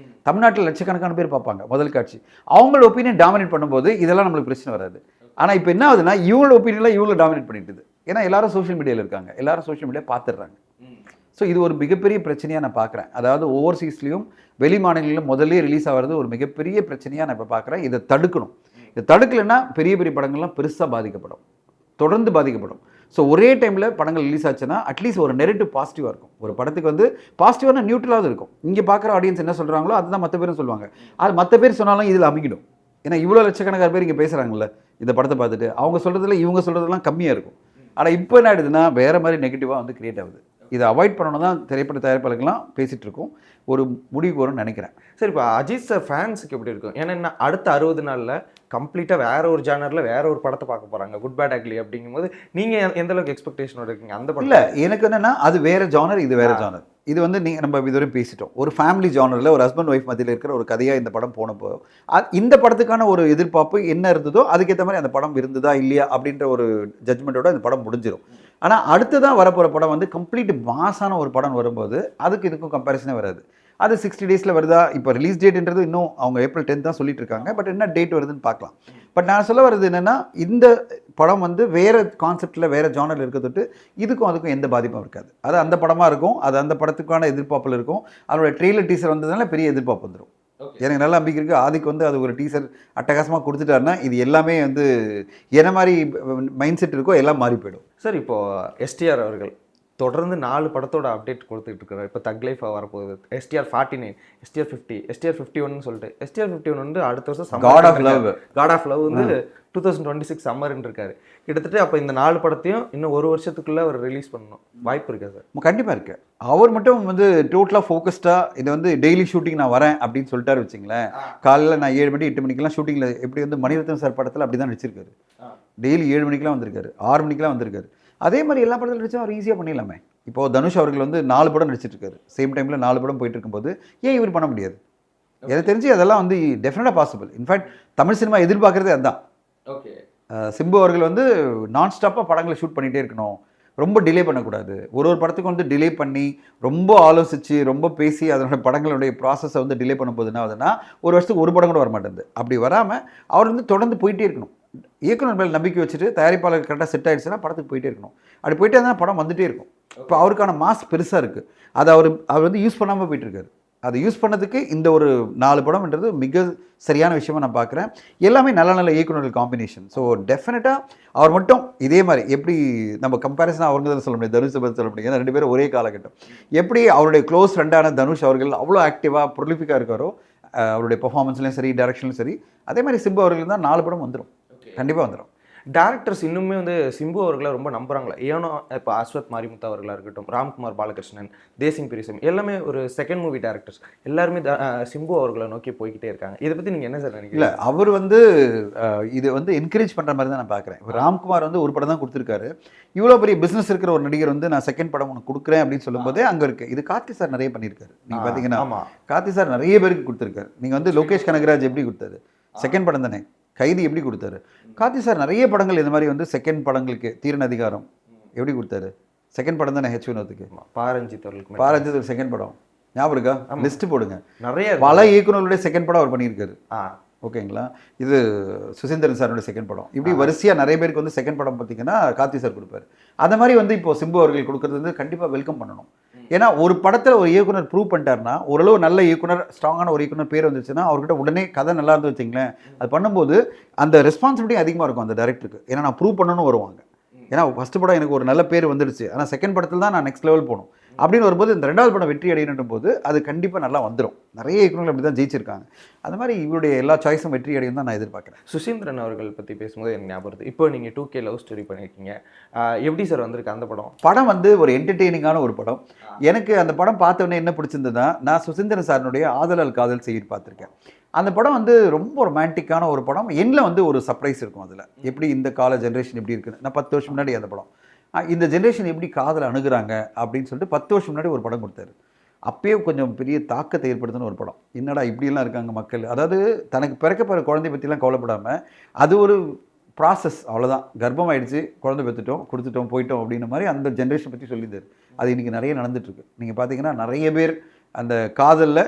தமிழ்நாட்டில் லட்சக்கணக்கான பேர் பார்ப்பாங்க முதல் காட்சி, அவங்களோட ஒப்பீனியன் டாமினேட் பண்ணும்போது இதெல்லாம் நம்மளுக்கு பிரச்சனை வராது. ஆனால் இப்போ என்ன ஆகுதுன்னா, இவங்களோட ஒப்பீனியெலாம் இவங்கள டாமினேட் பண்ணிட்டுது. ஏன்னா எல்லாரும் சோஷியல் மீடியாவில் இருக்காங்க, எல்லாரும் சோஷியல் மீடியா பார்த்துடுறாங்க. ஸோ இது ஒரு மிகப்பெரிய பிரச்சனையாக நான் பார்க்குறேன். அதாவது ஓவர்சீஸ்லேயும் வெளி மாநிலங்களிலும் முதல்ல ரிலீஸ் ஆகிறது ஒரு மிகப்பெரிய பிரச்சனையாக நான் இப்போ பார்க்குறேன். இதை தடுக்கணும். இதை தடுக்கலைன்னா பெரிய பெரிய படங்கள்லாம் பெருசாக பாதிக்கப்படும், தொடர்ந்து பாதிக்கப்படும். ஸோ ஒரே டைமில் படங்கள் ரிலீஸ் ஆச்சுன்னா அட்லீஸ்ட் ஒரு நெரட்டிவ் பாசிட்டிவாக இருக்கும். ஒரு படத்துக்கு வந்து பாசிட்டிவான நியூட்ரலாக இருக்கும். இங்கே பார்க்குற ஆடியன்ஸ் என்ன சொல்கிறாங்களோ அதுதான் மற்ற பேரும் சொல்லுவாங்க. அது மற்ற பேர் சொன்னாலும் இதில் அமைக்கிடும். ஏன்னா இவ்வளோ லட்சக்கணக்கான பேர் இங்கே பேசுகிறாங்கல்ல இந்த படத்தை பார்த்துட்டு, அவங்க சொல்கிறதுல இவங்க சொல்கிறதுலாம் கம்மியாக இருக்கும். ஆனால் இப்போ என்ன ஆகிடுதுன்னா வேறு மாதிரி நெகட்டிவாக வந்து கிரியேட் ஆகுது. இதை அவாய்ட் பண்ணணும் தான் திரைப்பட தயாரிப்பாளர்கள்லாம் பேசிகிட்டு இருக்கோம். ஒரு முடிவுக்கு வரும்னு நினைக்கிறேன். சரி, இப்போ அஜித் சார் ஃபேன்ஸுக்கு எப்படி இருக்கும்? ஏன்னா அடுத்த 60 நாளில் கம்ப்ளீட்டாக வேற ஒரு ஜானரில் வேற ஒரு படத்தை பார்க்க போகிறாங்க, குட் பேட் அக்லி. அப்படிங்கும்போது நீங்கள் எந்த அளவுக்கு எக்ஸ்பெக்டேஷனோட இருக்கீங்க அந்த படம்? இல்லை, எனக்கு என்னென்னா அது வேறு ஜானர், இது வேறு ஜானர். இது வந்து நம்ம இதுவரையும் பேசிட்டோம். ஒரு ஃபேமிலி ஜானரில் ஒரு ஹஸ்பண்ட் ஒய்ஃப் மத்தியில் இருக்கிற ஒரு கதையாக இந்த படம் போனப்போ இந்த படத்துக்கான ஒரு எதிர்பார்ப்பு என்ன இருந்ததோ அதுக்கேற்ற மாதிரி அந்த படம் இருந்ததா இல்லையா அப்படின்ற ஒரு ஜட்மெண்ட்டோட இந்த படம் முடிஞ்சிடும். ஆனால் அடுத்ததான் வரப்போகிற படம் வந்து கம்ப்ளீட் மாசான ஒரு படம் வரும்போது அதுக்கு இதுக்கும் கம்பேரிசனே வராது. அது 60 டேஸில் வருதா? இப்போ ரிலீஸ் டேட்ன்றது இன்னும் அவங்க April 10 தான் சொல்லிட்டு இருக்காங்க. பட் என்ன டேட் வருதுன்னு பார்க்கலாம். பட் நான் சொல்ல வர்றது என்னென்னா, இந்த படம் வந்து வேறு கான்செப்டில் வேறு ஜானரில் இருக்கிறது இதுக்கும் அதுக்கும் எந்த பாதிப்பும் இருக்காது. அது அந்த படமாக இருக்கும், அது அந்த படத்துக்கான எதிர்பார்ப்பில் இருக்கும். அதோட ட்ரெய்லர் டீசர் வந்ததுனால பெரிய எதிர்பார்ப்பு வந்துடும். எனக்கு நல்ல நம்பிக்கை இருக்குது. ஆதிக்கு வந்து அது ஒரு டீசர் அட்டகாசமாக கொடுத்துட்டாருன்னா இது எல்லாமே வந்து என்ன மாதிரி மைண்ட் செட் இருக்கோ எல்லாம் மாறி போயிடும். சார், இப்போது எஸ்டிஆர் அவர்கள் தொடர்ந்து 4 படத்தோட அப்டேட் கொடுத்துட்டு இருக்காரு. இப்போ தக் லைஃப் வரப்போகுது, STR 49, STR 50, STR 51 சொல்லிட்டு. STR 51 வந்து அடுத்த வருஷம் காட் ஆஃப் லவ் வந்து 2026 சம்மர்ன்னு இருக்காரு. கிட்டத்தட்ட அப்போ இந்த 4 படத்தையும் இன்னும் ஒரு வருஷத்துக்குள்ளே அவர் ரிலீஸ் பண்ணணும் வாய்ப்பு இருக்கா சார்? கண்டிப்பாக இருக்கு. அவர் மட்டும் வந்து டோட்டலாக ஃபோக்கஸ்டாக இது வந்து டெய்லி ஷூட்டிங் நான் வரேன் அப்படின்னு சொல்லிட்டாரு வச்சுங்களேன். காலையில் நான் 7 மணி 8 மணிக்கெல்லாம் ஷூட்டிங்கில் எப்படி வந்து மணிரத்னம் சார் படத்தில் அப்படி தான் நடிச்சிருக்காரு. டெய்லி 7 மணிக்கெலாம் வந்திருக்காரு, 6 மணிக்கெலாம் வந்திருக்காரு. அதே மாதிரி எல்லா படத்தில் நடிச்சா அவர் ஈஸியாக பண்ணிடலாமே. இப்போது தனுஷ் அவர்கள் வந்து 4 படம் நடிச்சிட்ருக்காரு. சேம் டைமில் 4 படம் போயிட்டு இருக்கும்போது ஏன் இவர் பண்ண முடியாது? எனக்கு தெரிஞ்சு அதெல்லாம் வந்து டெஃபினட்டாக பாசிபிள். இன்ஃபேக்ட் தமிழ் சினிமா எதிர்பார்க்குறதே அதுதான். ஓகே, சிம்பு அவர்கள் வந்து நான் ஸ்டாப்பாக படங்களை ஷூட் பண்ணிகிட்டே இருக்கணும், ரொம்ப டிலே பண்ணக்கூடாது. ஒரு படத்துக்கு வந்து டிலே பண்ணி ரொம்ப ஆலோசித்து ரொம்ப பேசி அதனுடைய படங்களுடைய ப்ராசஸை வந்து டிலே பண்ணும்போது என்ன ஆகுதுன்னா ஒரு வருஷத்துக்கு ஒரு படம் கூட வர மாட்டேங்குது. அப்படி வராமல் அவர் வந்து தொடர்ந்து போயிட்டே இருக்கணும். இயக்குனர் மேல் நம்பிக்கை வச்சுட்டு தயாரிப்பாளர் கரெக்டாக செட் ஆகிடுச்சுன்னா படத்துக்கு போயிட்டே இருக்கணும். அப்படி போயிட்டே இருந்தால் படம் வந்துகிட்டே இருக்கும். இப்போ அவருக்கான மாஸ் பெருசாக இருக்குது. அதை அவர் வந்து யூஸ் பண்ணாமல் போயிட்டுருக்காரு. அதை யூஸ் பண்ணதுக்கு இந்த ஒரு 4 படம்ன்றது மிக சரியான விஷயமா நான் பார்க்குறேன். எல்லாமே நல்ல நல்ல இயக்குநர்கள் காம்பினேஷன். ஸோ டெஃபினட்டாக அவர் மட்டும் இதே மாதிரி எப்படி நம்ம கம்பேரிசனாக அவங்க தான் சொல்ல முடியாது, தனுஷை பற்றி சொல்ல முடியாது. 2 பேரும் ஒரே காலகட்டம். எப்படி அவருடைய க்ளோஸ் ஃப்ரெண்டான தனுஷ் அவர்கள் அவ்வளோ ஆக்டிவாக ப்ரொலிஃபிக்காக இருக்காரோ அவருடைய பெர்ஃபார்மன்ஸ்லையும் சரி டைரக்ஷன்லையும் சரி, அதே மாதிரி சிம்பு அவர்கள் தான் 4 படம் வந்துடும், கண்டிப்பாக வந்துடும். டேரக்டர்ஸ் இன்னுமே வந்து சிம்பு அவர்களை ரொம்ப நம்புறாங்களா? ஏன்னா இப்போ அஸ்வத் மாரிமுத்து அவர்களாக இருக்கட்டும், ராம்குமார் பாலகிருஷ்ணன், தேசிங் பிரிசம் எல்லாமே ஒரு செகண்ட் மூவி டேரக்டர்ஸ் எல்லாருமே சிம்பு அவர்களை நோக்கி போய்கிட்டே இருக்காங்க. இதை பற்றி நீங்கள் என்ன சார் நினைக்கிறீங்க? இல்லை, அவர் வந்து இது வந்து என்கரேஜ் பண்ணுற மாதிரி தான் நான் பார்க்குறேன். இப்போ ராம்குமார் வந்து ஒரு படம் தான் கொடுத்துருக்காரு. இவ்வளோ பெரிய பிஸ்னஸ் இருக்கிற ஒரு நடிகர் வந்து நான் செகண்ட் படம் உனக்கு கொடுக்குறேன் அப்படின்னு சொல்லும்போதே அங்கே இருக்குது. இது கார்த்தி சார் நிறைய பண்ணியிருக்காரு. நீங்கள் பார்த்தீங்கன்னா கார்த்தி சார் நிறைய பேருக்கு கொடுத்துருக்காரு. நீங்கள் வந்து லோகேஷ் கனகராஜ் எப்படி கொடுத்தாரு, செகண்ட் படம் தானே. கைதி எப்படி கொடுத்தாரு. கார்த்தி சார் நிறைய படங்கள் இந்த மாதிரி வந்து செகண்ட் படங்களுக்கு, தீரன் அதிகாரம் எப்படி கொடுத்தாரு, செகண்ட் படம் தானே. ஹெச் வினோத்துக்கு பாரஞ்சித் செகண்ட் படம் ஞாபகம் இருக்கா? லிஸ்ட்டு போடுங்க. நிறைய பல இயக்குநர்களுடைய செகண்ட் படம் அவர் பண்ணியிருக்காரு. ஓகேங்களா? இது சுசீந்திரன் சாரோட செகண்ட் படம். இப்படி வரிசையாக நிறைய பேருக்கு வந்து செகண்ட் படம் பார்த்தீங்கன்னா கார்த்தி சார் கொடுப்பாரு. அந்த மாதிரி வந்து இப்போ சிம்பு அவர்கள் கொடுக்குறது வந்து கண்டிப்பாக வெல்கம் பண்ணணும். ஏன்னா ஒரு படத்தில் ஒரு இயக்குனர் ப்ரூவ் பண்ணிட்டாருன்னா, ஓரளவு நல்ல இயக்குனர், ஸ்ட்ராங்கான ஒரு இயக்குனர் பேர் வந்துச்சுன்னா அவர்கிட்ட உடனே கதை நல்லா இருந்து வச்சிங்களேன், அது பண்ணும்போது அந்த ரெஸ்பான்சிபிலிட்டி அதிகமாக இருக்கும் அந்த டைரக்டருக்கு. ஏன்னா நான் ப்ரூவ் பண்ணணும்னு வருவாங்க. ஏன்னா ஃபஸ்ட்டு படம் எனக்கு ஒரு நல்ல பேர் வந்துடுச்சு, ஆனால் செகண்ட் படத்தில் தான் நான் நெக்ஸ்ட் லெவல் போகணும். அப்படின்னு வரும்போது இந்த 2வது படம் வெற்றி அடையணும் போது அது கண்டிப்பாக நல்லா வந்துடும். நிறைய இயக்குநர்கள் அப்படி தான் ஜெயிச்சிருக்காங்க. அந்த மாதிரி இவருடைய எல்லா சாய்ஸும் வெற்றி அடையும் தான் நான் எதிர்பார்க்குறேன். சுசீந்திரன் அவர்கள் பற்றி பேசும்போது எனக்கு ஞாபகம் வருது. இப்போ நீங்கள் 2K லவ் ஸ்டோரி பண்ணியிருக்கீங்க. எப்படி சார் வந்திருக்கு அந்த படம்? படம் வந்து ஒரு என்டர்டெய்னிங்கான ஒரு படம். எனக்கு அந்த படம் பார்த்த உடனே என்ன பிடிச்சிருந்ததுன்னா, நான் சுசீந்திரன் சாரினுடைய ஆதலால் காதல் செய்தி பார்த்துருக்கேன். அந்த படம் வந்து ரொம்ப ரொமான்டிக்கான ஒரு படம். எண்ணில் வந்து ஒரு சர்ப்ரைஸ் இருக்கும் அதில். எப்படி இந்த கால ஜென்ரேஷன் எப்படி இருக்குன்னு. நான் 10 வருஷம் முன்னாடி அந்த படம் இந்த ஜென்ரேஷன் எப்படி காதலை அணுகுறாங்க அப்படின்னு சொல்லிட்டு 10 வருஷம் முன்னாடி ஒரு படம் கொடுத்தாரு. அப்பயே கொஞ்சம் பெரிய தாக்கத்தை ஏற்படுத்தின ஒரு படம். என்னடா இப்படியெல்லாம் இருக்காங்க மக்கள். அதாவது தனக்கு பிறக்க போகிற குழந்தை பற்றிலாம் கவலைப்படாமல் அது ஒரு ப்ராசஸ், அவ்வளோதான். கர்ப்பம் ஆயிடுச்சு, குழந்தை பெற்றுட்டோம், கொடுத்துட்டோம், போயிட்டோம் அப்படின்ற மாதிரி அந்த ஜென்ரேஷன் பற்றி சொல்லியிருந்தார். அது இன்றைக்கி நிறைய நடந்துகிட்ருக்கு. நீங்கள் பார்த்தீங்கன்னா நிறைய பேர் அந்த காதலில்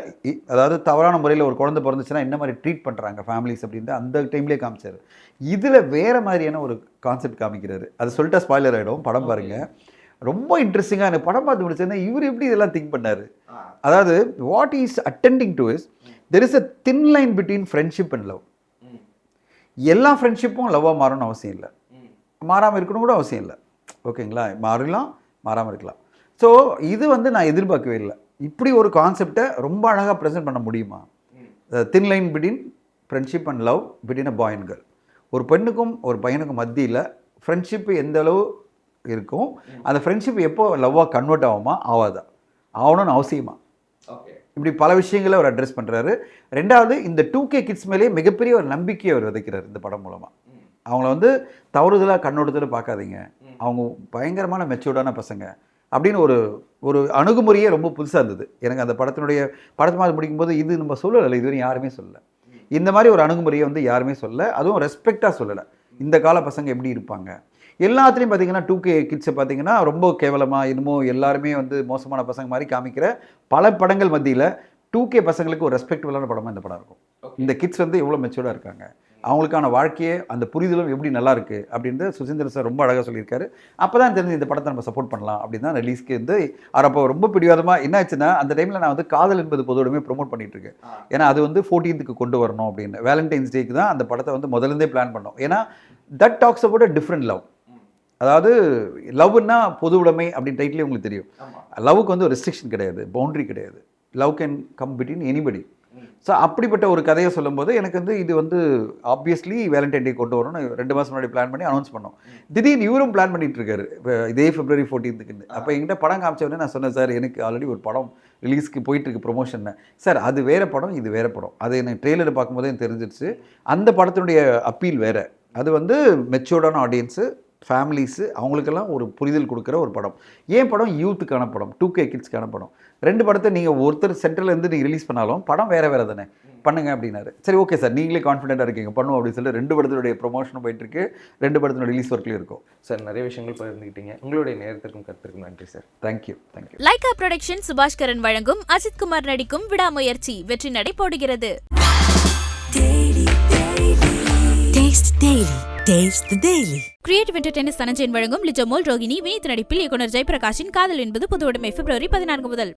அதாவது தவறான முறையில் ஒரு குழந்தை பிறந்துச்சுன்னா என்ன மாதிரி ட்ரீட் பண்ணுறாங்க ஃபேமிலிஸ் அப்படின்ட்டு அந்த டைம்லேயே காமிச்சார். இதில் வேறு மாதிரியான ஒரு கான்செப்ட் காமிக்கிறாரு. அது சொல்லிட்டா ஸ்பாய்லர் ஆகிடும், படம் பாருங்கள். ரொம்ப இன்ட்ரெஸ்டிங்காக எனக்கு படம் பார்த்து முடிச்சேன்னா இவர் எப்படி இதெல்லாம் திங்க் பண்ணார். அதாவது what is attending to is there is a thin line between friendship and love. எல்லா ஃப்ரெண்ட்ஷிப்பும் லவ்வாக மாறணும்னு அவசியம் இல்லை, மாறாமல் இருக்கணும் கூட அவசியம் இல்லை. ஓகேங்களா, மாறலாம், மாறாமல் இருக்கலாம். ஸோ இது வந்து நான் எதிர்பார்க்கவே இல்லை. இப்படி ஒரு கான்செப்டை ரொம்ப அழகாக ப்ரெசென்ட் பண்ண முடியுமா? Thin line between friendship and love between a boy and girl. ஒரு பெண்ணுக்கும் ஒரு பையனுக்கும் மத்தியில் ஃப்ரெண்ட்ஷிப்பு எந்த அளவு இருக்கும், அந்த ஃப்ரெண்ட்ஷிப் எப்போ லவ்வாக கன்வெர்ட் ஆகுமா ஆகாதா, ஆகணும்னு அவசியமா? இப்படி பல விஷயங்களை அவர் அட்ரெஸ் பண்ணுறாரு. 2வது இந்த 2K கிட்ஸ் மேலேயே மிகப்பெரிய ஒரு நம்பிக்கையை அவர் விதைக்கிறார் இந்த படம் மூலமாக. அவங்கள வந்து தவறுதலாக கண்ணோட்டத்தில் பார்க்காதீங்க, அவங்க பயங்கரமான மெச்சூர்டான பசங்க அப்படின்னு ஒரு ஒரு அணுகுமுறையே ரொம்ப புதுசாக இருந்தது எனக்கு. அந்த படத்தை மாதிரி முடிக்கும்போது இது நம்ம சொல்லலை, இதுவரை யாருமே சொல்லலை. இந்த மாதிரி ஒரு அணுகுமுறையை வந்து யாருமே சொல்லலை, அதுவும் ரெஸ்பெக்டாக சொல்லலை. இந்த கால பசங்க எப்படி இருப்பாங்க எல்லாத்துலேயும் பார்த்தீங்கன்னா 2K கிட்ஸை பார்த்தீங்கன்னா ரொம்ப கேவலமாக இன்னமும் எல்லாருமே வந்து மோசமான பசங்க மாதிரி காமிக்கிற பல படங்கள் மத்தியில் 2K பசங்களுக்கு ஒரு ரெஸ்பெக்டபுளான படமாக இந்த படம் இருக்கும். இந்த கிட்ஸ் வந்து எவ்வளோ மெச்சூர்டாக இருக்காங்க, அவங்களுக்கான வாழ்க்கையே அந்த புரிதலும் எப்படி நல்லா இருக்குது அப்படின்னு சுசீந்திரன் சார் ரொம்ப அழகாக சொல்லியிருக்காரு. அப்போ தான் தெரிஞ்சு இந்த படத்தை நம்ம சப்போர்ட் பண்ணலாம் அப்படின்னு தான் ரிலீஸ்க்கு வந்து அப்போ ரொம்ப பிடிவாதமாக என்ன ஆச்சுன்னா அந்த டைமில் நான் வந்து காதல் என்பது பொதுவுடைமை ப்ரொமோட் பண்ணிட்டு இருக்கேன். ஏன்னா அது வந்து 14th கொண்டு வரணும் அப்படின்னு வேலண்டைன்ஸ் டேக்கு தான் அந்த படத்தை வந்து முதலேருந்தே பிளான் பண்ணோம். ஏன்னா that talks about a different love. அதாவது லவ்னா பொது உடைமை அப்படின்னு டைட்டிலே உங்களுக்கு தெரியும். லவ்வுக்கு வந்து ஒரு ரெஸ்ட்ரிக்ஷன் கிடையாது, பவுண்ட்ரி கிடையாது. Love can come between anybody. So அப்படிப்பட்ட ஒரு கதையை சொல்லும்போது எனக்கு வந்து இது வந்து ஆப்வியஸ்லி வேலண்டைன் டே கொண்டு வரணும்னு 2 மாதம் முன்னாடி பிளான் பண்ணி அனௌன்ஸ் பண்ணோம். திடீர்னு இவரும் பிளான் பண்ணிட்டு இருக்காரு இதே February 14th. அப்போ என்கிட்ட படம் காமிச்சவொடனே நான் சொன்னேன், சார் எனக்கு ஆல்ரெடி ஒரு படம் ரிலீஸ்க்கு போயிட்டுருக்கு ப்ரொமோஷன். சார் அது வேறு படம், இது வேறு படம். அது எனக்கு ட்ரெய்லர் பார்க்கும்போதே எனக்கு தெரிஞ்சிருச்சு. அந்த படத்தினுடைய அப்பீல் வேறு. அது வந்து மெச்சூர்டான ஆடியன்ஸு, ஃபேமிலிஸு, அவங்களுக்கெல்லாம் ஒரு புரிதல் கொடுக்குற ஒரு படம். ஏன் படம் யூத்துக்கான படம், 2K கிட்ஸ்க்கான படம். 2 படத்தை நீங்கள் ஒருத்தர் சென்ட்ரலேருந்து நீங்கள் ரிலீஸ் பண்ணாலும் படம் வேறு வேறு தானே, பண்ணுங்க அப்படின்னாரு. சரி ஓகே சார், நீங்களே கான்ஃபிடென்ட்டாக இருக்கீங்க, பண்ணுவோம் அப்படின்னு சொல்லிட்டு 2 படத்தினுடைய ப்ரொமோஷனும் போயிட்டுருக்கு, 2 படத்தினுடைய ரிலீஸ் ஒர்க்லையும் இருக்கும். சார் நிறைய விஷயங்கள் பகிர்ந்துக்கிட்டீங்க. உங்களுடைய நேரத்திற்கும் கருத்திற்கும் நன்றி sir. Thank you. Lyca production Subaskaran வழங்கும் அஜித் குமார் நடிக்கும் விடாமுயற்சி வெற்றி நடை போடுகிறது. கிரியேட்டிவ் என்டர்டெயின்மெண்ட் சனஞ்சயன் வழங்கும் லிஜோ மோல் ரோகிணி வினீத் நடிப்பில் இயக்குனர் ஜெயபிரகாஷின் காதல் என்பது புதுவுடைமை February 14 முதல்.